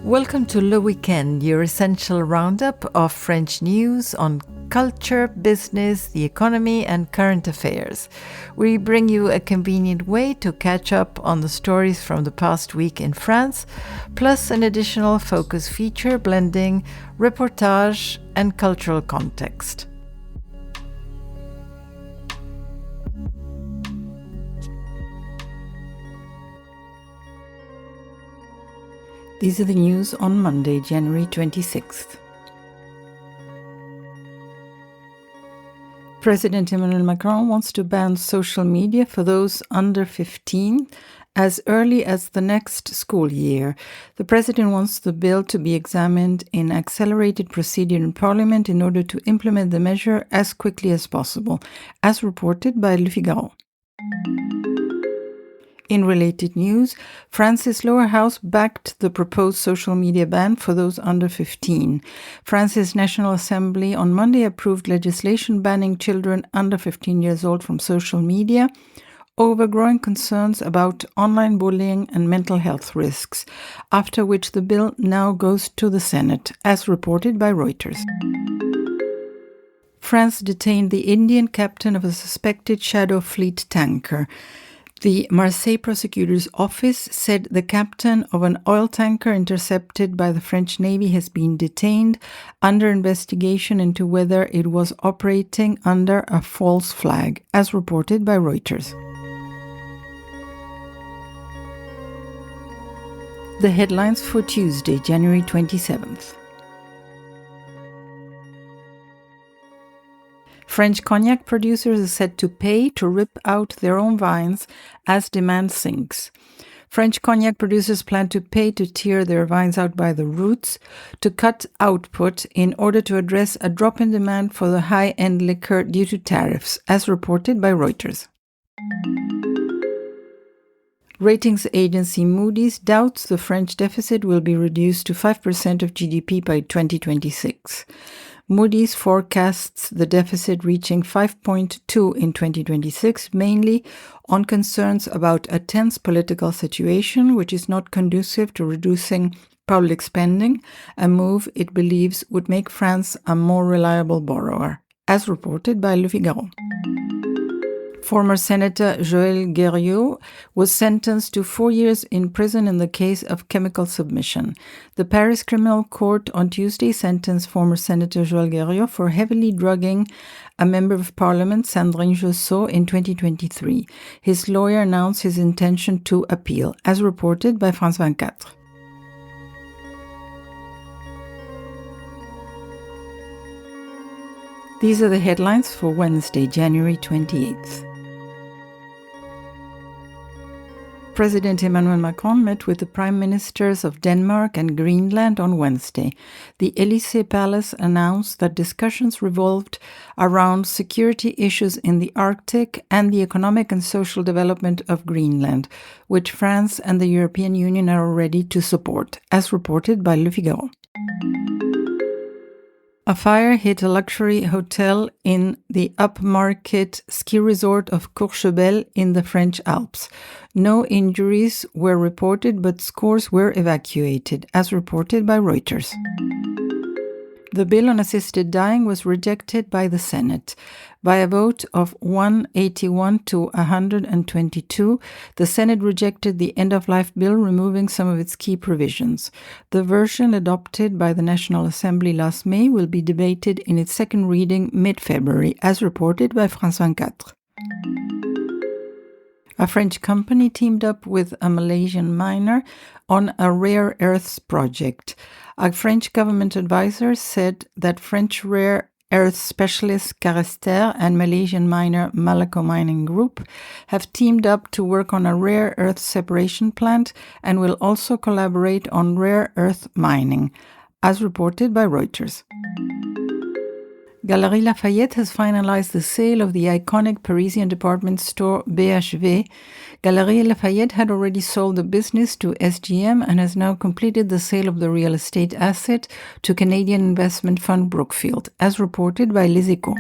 Welcome to Le Weekend, your essential roundup of French news on culture, business, the economy, and current affairs. We bring you a convenient way to catch up on the stories from the past week in France, plus an additional focus feature blending reportage and cultural context. These are the news on Monday, January 26th. President Emmanuel Macron wants to ban social media for those under 15 as early as the next school year. The president wants the bill to be examined in accelerated procedure in Parliament in order to implement the measure as quickly as possible, as reported by Le Figaro. In related news, France's lower house backed the proposed social media ban for those under 15. France's National Assembly on Monday approved legislation banning children under 15 years old from social media over growing concerns about online bullying and mental health risks, after which the bill now goes to the Senate, as reported by Reuters. France detained the Indian captain of a suspected shadow fleet tanker. The Marseille prosecutor's office said the captain of an oil tanker intercepted by the French Navy has been detained under investigation into whether it was operating under a false flag, as reported by Reuters. The headlines for Tuesday, January 27th. French cognac producers are set to pay to rip out their own vines as demand sinks. French cognac producers plan to pay to tear their vines out by the roots to cut output in order to address a drop in demand for the high-end liquor due to tariffs, as reported by Reuters. Ratings agency Moody's doubts the French deficit will be reduced to 5% of GDP by 2026. Moody's forecasts the deficit reaching 5.2 in 2026, mainly on concerns about a tense political situation, which is not conducive to reducing public spending, a move it believes would make France a more reliable borrower, as reported by Le Figaro. Former Senator Joël Guerriau was sentenced to 4 years in prison in the case of chemical submission. The Paris Criminal Court on Tuesday sentenced former Senator Joël Guerriau for heavily drugging a member of parliament, Sandrine Josso, in 2023. His lawyer announced his intention to appeal, as reported by France 24. These are the headlines for Wednesday, January 28th. President Emmanuel Macron met with the prime ministers of Denmark and Greenland on Wednesday. The Élysée Palace announced that discussions revolved around security issues in the Arctic and the economic and social development of Greenland, which France and the European Union are ready to support, as reported by Le Figaro. A fire hit a luxury hotel in the upmarket ski resort of Courchevel in the French Alps. No injuries were reported, but scores were evacuated, as reported by Reuters. The bill on assisted dying was rejected by the Senate. By a vote of 181 to 122, the Senate rejected the end-of-life bill, removing some of its key provisions. The version adopted by the National Assembly last May will be debated in its second reading mid-February, as reported by France 24. A French company teamed up with a Malaysian miner on a rare earths project. A French government advisor said that French rare earth specialist Carester and Malaysian miner Malacco Mining Group have teamed up to work on a rare earth separation plant and will also collaborate on rare earth mining, as reported by Reuters. Galeries Lafayette has finalized the sale of the iconic Parisian department store BHV. Galeries Lafayette had already sold the business to SGM and has now completed the sale of the real estate asset to Canadian investment fund Brookfield, as reported by Les Echos.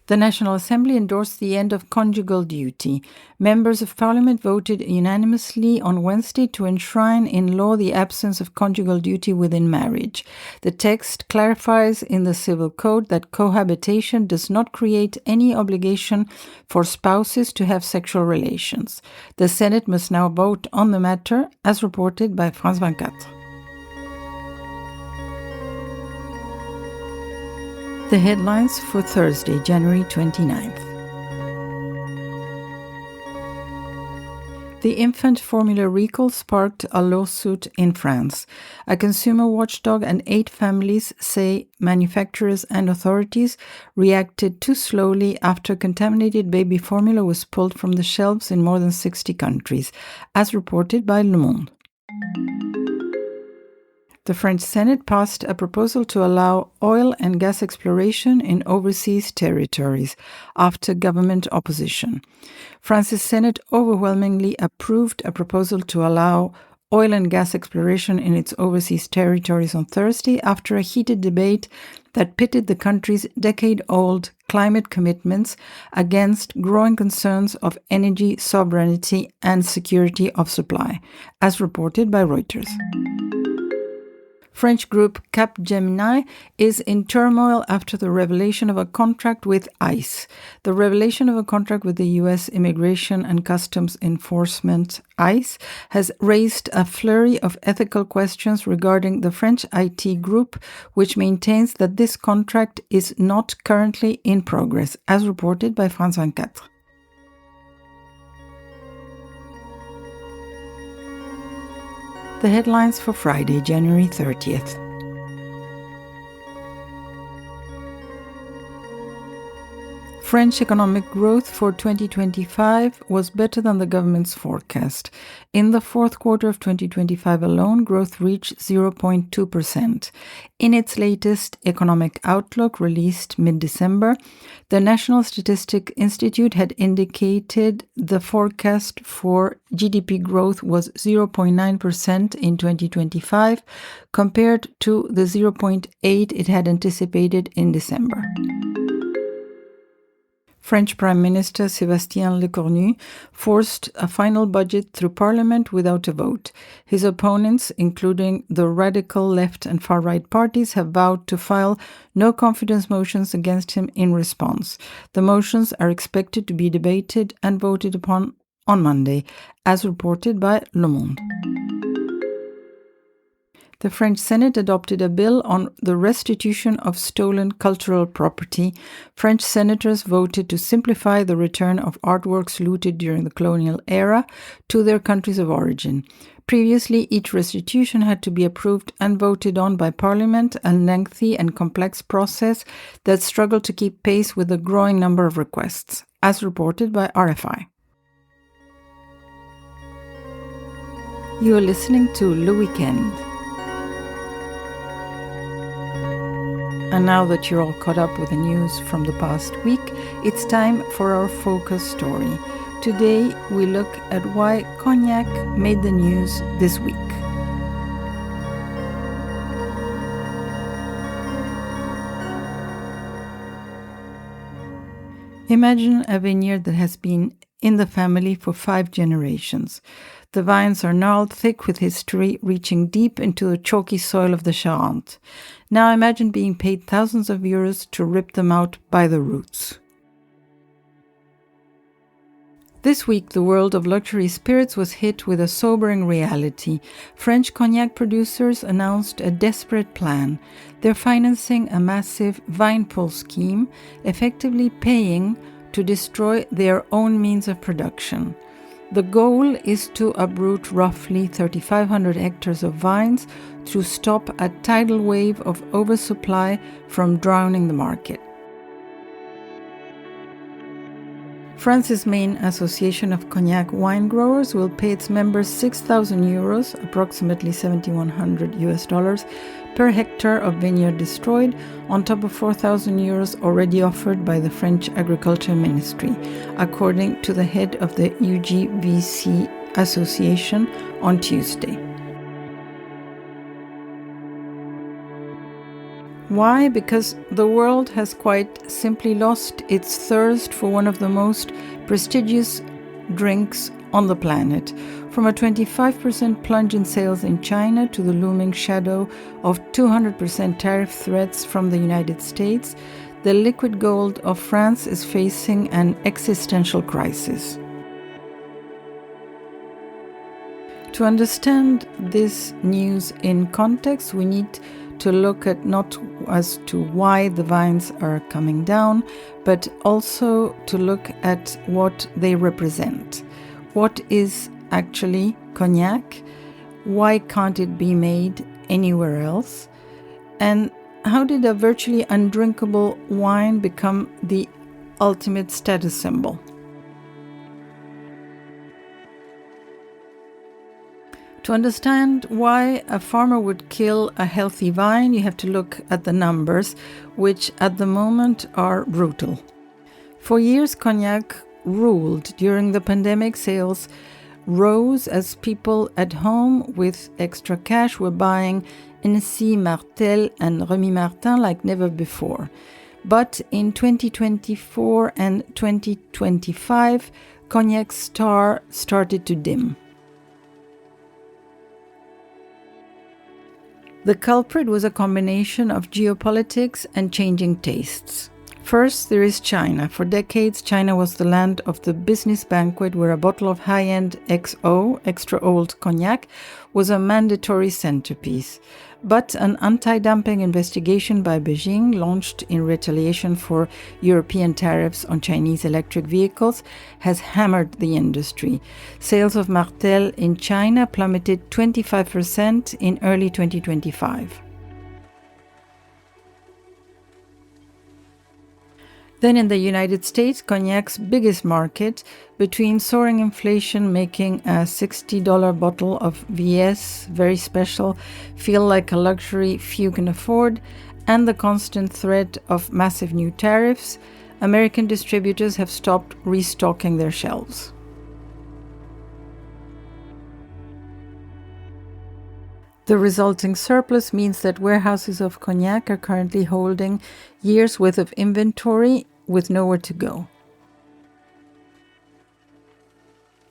The National Assembly endorsed the end of conjugal duty. Members of Parliament voted unanimously on Wednesday to enshrine in law the absence of conjugal duty within marriage. The text clarifies in the Civil Code that cohabitation does not create any obligation for spouses to have sexual relations. The Senate must now vote on the matter, as reported by France 24. The headlines for Thursday, January 29th. The infant formula recall sparked a lawsuit in France. A consumer watchdog and 8 families say manufacturers and authorities reacted too slowly after contaminated baby formula was pulled from the shelves in more than 60 countries, as reported by Le Monde. The French Senate passed a proposal to allow oil and gas exploration in overseas territories after government opposition. France's Senate overwhelmingly approved a proposal to allow oil and gas exploration in its overseas territories on Thursday after a heated debate that pitted the country's decade-old climate commitments against growing concerns of energy sovereignty and security of supply, as reported by Reuters. French group Capgemini is in turmoil after the revelation of a contract with ICE. The revelation of a contract with the U.S. Immigration and Customs Enforcement, ICE, has raised a flurry of ethical questions regarding the French IT group, which maintains that this contract is not currently in progress, as reported by France 24. The headlines for Friday, January 30th. French economic growth for 2025 was better than the government's forecast. In the fourth quarter of 2025 alone, growth reached 0.2%. In its latest economic outlook released mid-December, the National Statistics Institute had indicated the forecast for GDP growth was 0.9% in 2025, compared to the 0.8% it had anticipated in December. French Prime Minister Sébastien Lecornu forced a final budget through Parliament without a vote. His opponents, including the radical left and far-right parties, have vowed to file no confidence motions against him in response. The motions are expected to be debated and voted upon on Monday, as reported by Le Monde. The French Senate adopted a bill on the restitution of stolen cultural property. French senators voted to simplify the return of artworks looted during the colonial era to their countries of origin. Previously, each restitution had to be approved and voted on by Parliament, a lengthy and complex process that struggled to keep pace with the growing number of requests, as reported by RFI. You are listening to Le Weekend. And now that you're all caught up with the news from the past week, it's time for our focus story. Today, we look at why cognac made the news this week. Imagine a vineyard that has been in the family for 5 generations. The vines are gnarled thick with history, reaching deep into the chalky soil of the Charente. Now imagine being paid thousands of euros to rip them out by the roots. This week, the world of luxury spirits was hit with a sobering reality. French cognac producers announced a desperate plan. They're financing a massive vine pull scheme, effectively paying to destroy their own means of production. The goal is to uproot roughly 3,500 hectares of vines to stop a tidal wave of oversupply from drowning the market. France's main association of cognac wine growers will pay its members 6,000 euros, approximately $7,100 per hectare of vineyard destroyed, on top of 4,000 euros already offered by the French Agriculture Ministry, according to the head of the UGVC Association on Tuesday. Why? Because the world has quite simply lost its thirst for one of the most prestigious drinks on the planet. From a 25% plunge in sales in China to the looming shadow of 200% tariff threats from the United States, the liquid gold of France is facing an existential crisis. To understand this news in context, we need to look at not as to why the vines are coming down, but also to look at what they represent. What is actually cognac? Why can't it be made anywhere else? And how did a virtually undrinkable wine become the ultimate status symbol? To understand why a farmer would kill a healthy vine, you have to look at the numbers, which at the moment are brutal. For years, cognac ruled. During the pandemic, sales rose as people at home with extra cash were buying Hennessy, Martel, and Remy Martin like never before. But in 2024 and 2025, cognac's star started to dim. The culprit was a combination of geopolitics and changing tastes. First, there is China. For decades, China was the land of the business banquet where a bottle of high-end XO, extra old cognac, was a mandatory centerpiece. But an anti-dumping investigation by Beijing, launched in retaliation for European tariffs on Chinese electric vehicles, has hammered the industry. Sales of Martel in China plummeted 25% in early 2025. Then in the United States, cognac's biggest market, between soaring inflation making a $60 bottle of VS, very special, feel like a luxury few can afford, and the constant threat of massive new tariffs, American distributors have stopped restocking their shelves. The resulting surplus means that warehouses of cognac are currently holding years' worth of inventory with nowhere to go.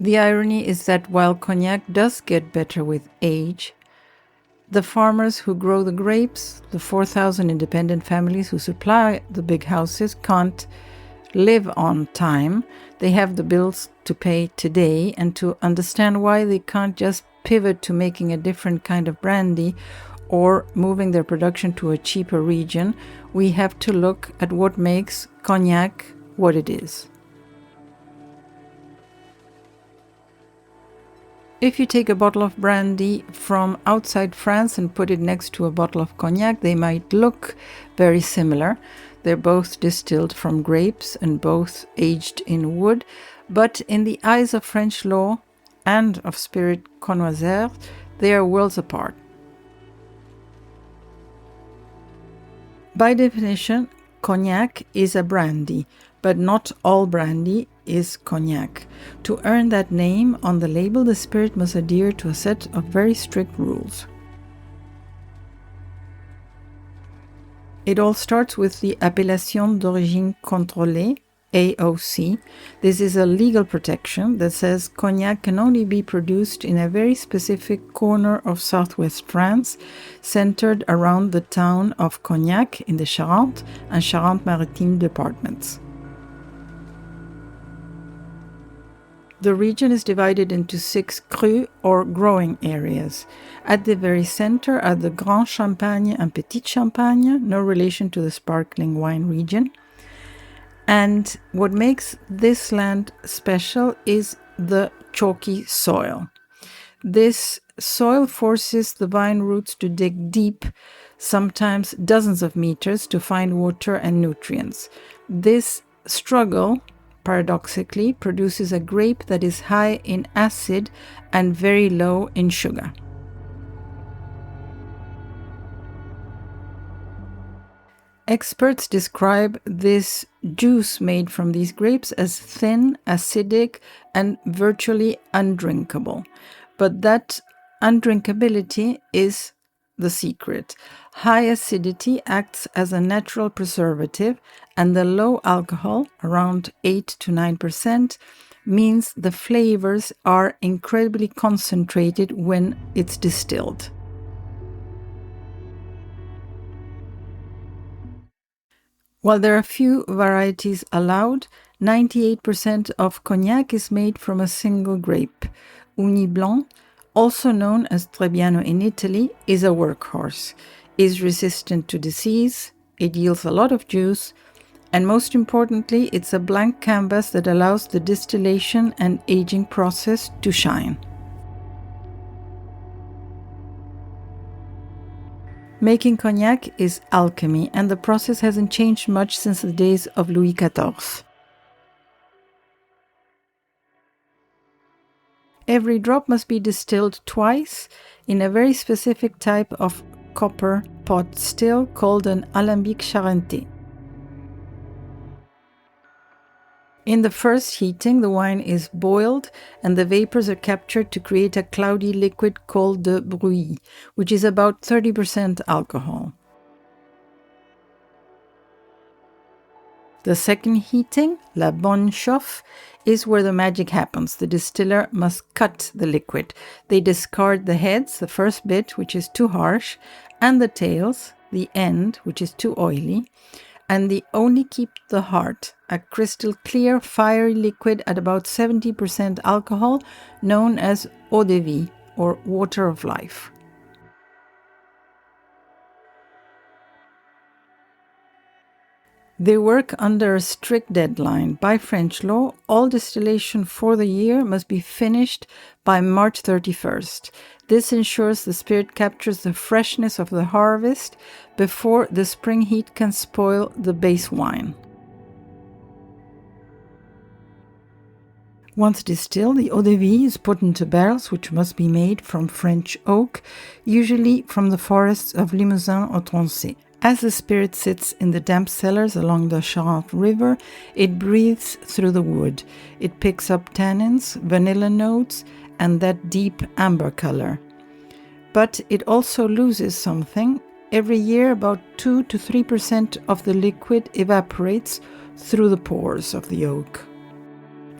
The irony is that while cognac does get better with age, the farmers who grow the grapes, the 4,000 independent families who supply the big houses, can't live on time. They have the bills to pay today, and to understand why they can't just pivot to making a different kind of brandy or moving their production to a cheaper region, we have to look at what makes cognac what it is. If you take a bottle of brandy from outside France and put it next to a bottle of cognac, they might look very similar. They're both distilled from grapes and both aged in wood, but in the eyes of French law and of spirit connoisseurs, they are worlds apart. By definition, cognac is a brandy, but not all brandy is cognac. To earn that name on the label, the spirit must adhere to a set of very strict rules. It all starts with the Appellation d'origine contrôlée, AOC. This is a legal protection that says cognac can only be produced in a very specific corner of southwest France, centered around the town of Cognac in the Charente and Charente-Maritime departments. The region is divided into 6 crus, or growing areas. At the very center are the Grand Champagne and Petit Champagne, no relation to the sparkling wine region. And what makes this land special is the chalky soil. This soil forces the vine roots to dig deep, sometimes dozens of meters, to find water and nutrients. This struggle, paradoxically, produces a grape that is high in acid and very low in sugar. Experts describe this juice made from these grapes as thin, acidic, and virtually undrinkable. But that undrinkability is the secret. High acidity acts as a natural preservative, and the low alcohol, around 8 to 9%, means the flavors are incredibly concentrated when it's distilled. While there are few varieties allowed, 98% of cognac is made from a single grape. Ugni Blanc, also known as Trebbiano in Italy, is a workhorse, is resistant to disease, it yields a lot of juice, and most importantly, it's a blank canvas that allows the distillation and aging process to shine. Making cognac is alchemy, and the process hasn't changed much since the days of Louis XIV. Every drop must be distilled twice in a very specific type of copper pot still called an alambic charrenté. In the first heating, the wine is boiled and the vapors are captured to create a cloudy liquid called the bruit, which is about 30% alcohol. The second heating, la bonne chauffe, is where the magic happens. The distiller must cut the liquid. They discard the heads, the first bit, which is too harsh, and the tails, the end, which is too oily, and they only keep the heart, a crystal clear, fiery liquid at about 70% alcohol, known as eau de vie, or water of life. They work under a strict deadline. By French law, all distillation for the year must be finished by March 31st. This ensures the spirit captures the freshness of the harvest before the spring heat can spoil the base wine. Once distilled, the eau de vie is put into barrels which must be made from French oak, usually from the forests of Limousin or Tronchet. As the spirit sits in the damp cellars along the Charente River, it breathes through the wood. It picks up tannins, vanilla notes, and that deep amber color. But it also loses something. Every year, about 2 to 3% of the liquid evaporates through the pores of the oak.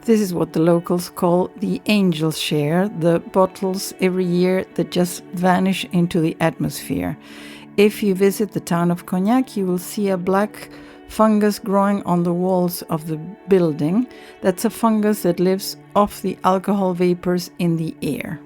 This is what the locals call the angel share, the bottles every year that just vanish into the atmosphere. If you visit the town of Cognac, you will see a black fungus growing on the walls of the building. That's a fungus that lives off the alcohol vapors in the air.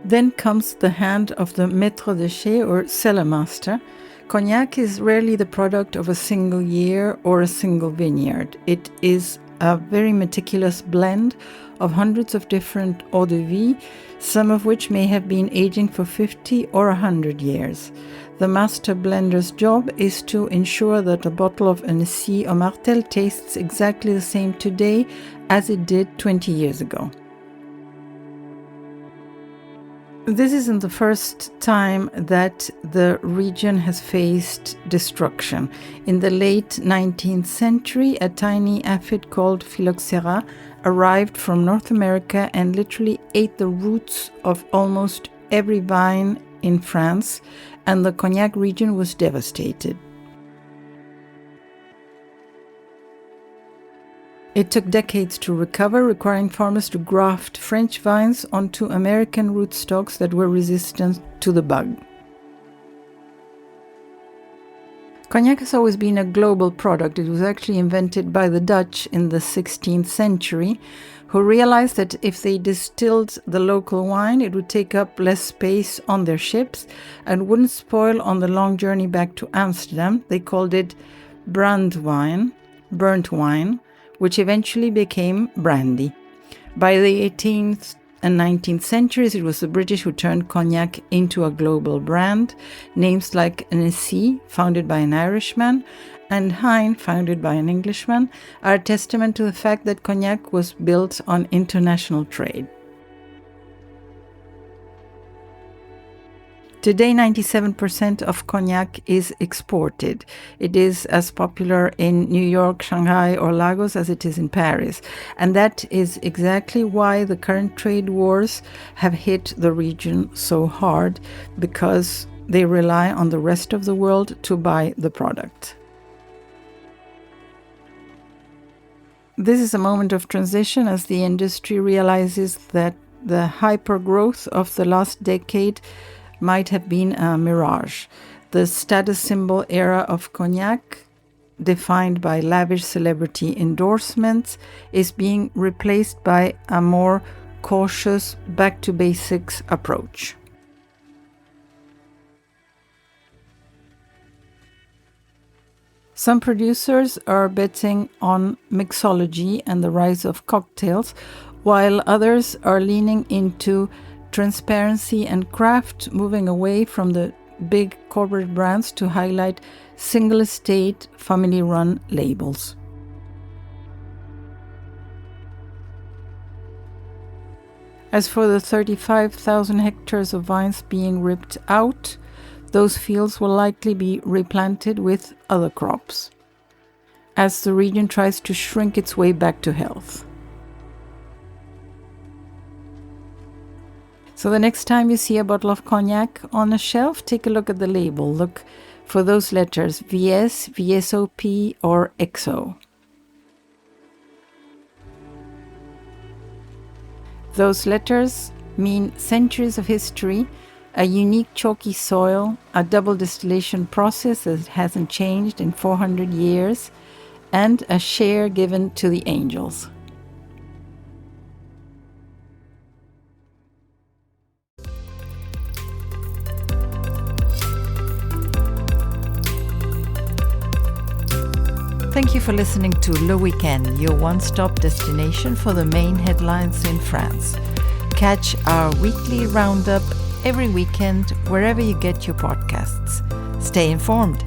Then comes the hand of the maître de chai, or cellar master. Cognac is rarely the product of a single year or a single vineyard. It is a very meticulous blend of hundreds of different eau de vie, some of which may have been aging for 50 or 100 years. The master blender's job is to ensure that a bottle of Annecy or Martel tastes exactly the same today as it did 20 years ago. This isn't the first time that the region has faced destruction. In the late 19th century, a tiny aphid called Phylloxera arrived from North America and literally ate the roots of almost every vine in France, and the Cognac region was devastated. It took decades to recover, requiring farmers to graft French vines onto American rootstocks that were resistant to the bug. Cognac has always been a global product. It was actually invented by the Dutch in the 16th century, who realized that if they distilled the local wine, it would take up less space on their ships and wouldn't spoil on the long journey back to Amsterdam. They called it brandewijn, burnt wine, which eventually became brandy. By the 18th and 19th centuries, it was the British who turned cognac into a global brand. Names like Annecy, founded by an Irishman, and Hein, founded by an Englishman, are a testament to the fact that cognac was built on international trade. Today, 97% of cognac is exported. It is as popular in New York, Shanghai, or Lagos as it is in Paris. And that is exactly why the current trade wars have hit the region so hard, because they rely on the rest of the world to buy the product. This is a moment of transition as the industry realizes that the hyper-growth of the last decade might have been a mirage. The status symbol era of cognac, defined by lavish celebrity endorsements, is being replaced by a more cautious, back-to-basics approach. Some producers are betting on mixology and the rise of cocktails, while others are leaning into transparency and craft, moving away from the big corporate brands to highlight single estate, family-run labels. As for the 35,000 hectares of vines being ripped out, those fields will likely be replanted with other crops, as the region tries to shrink its way back to health. So the next time you see a bottle of cognac on a shelf, take a look at the label. Look for those letters, VS, VSOP, or XO. Those letters mean centuries of history, a unique chalky soil, a double distillation process that hasn't changed in 400 years, and a share given to the angels. Thank you for listening to Le Weekend, your one-stop destination for the main headlines in France. Catch our weekly roundup every weekend wherever you get your podcasts. Stay informed.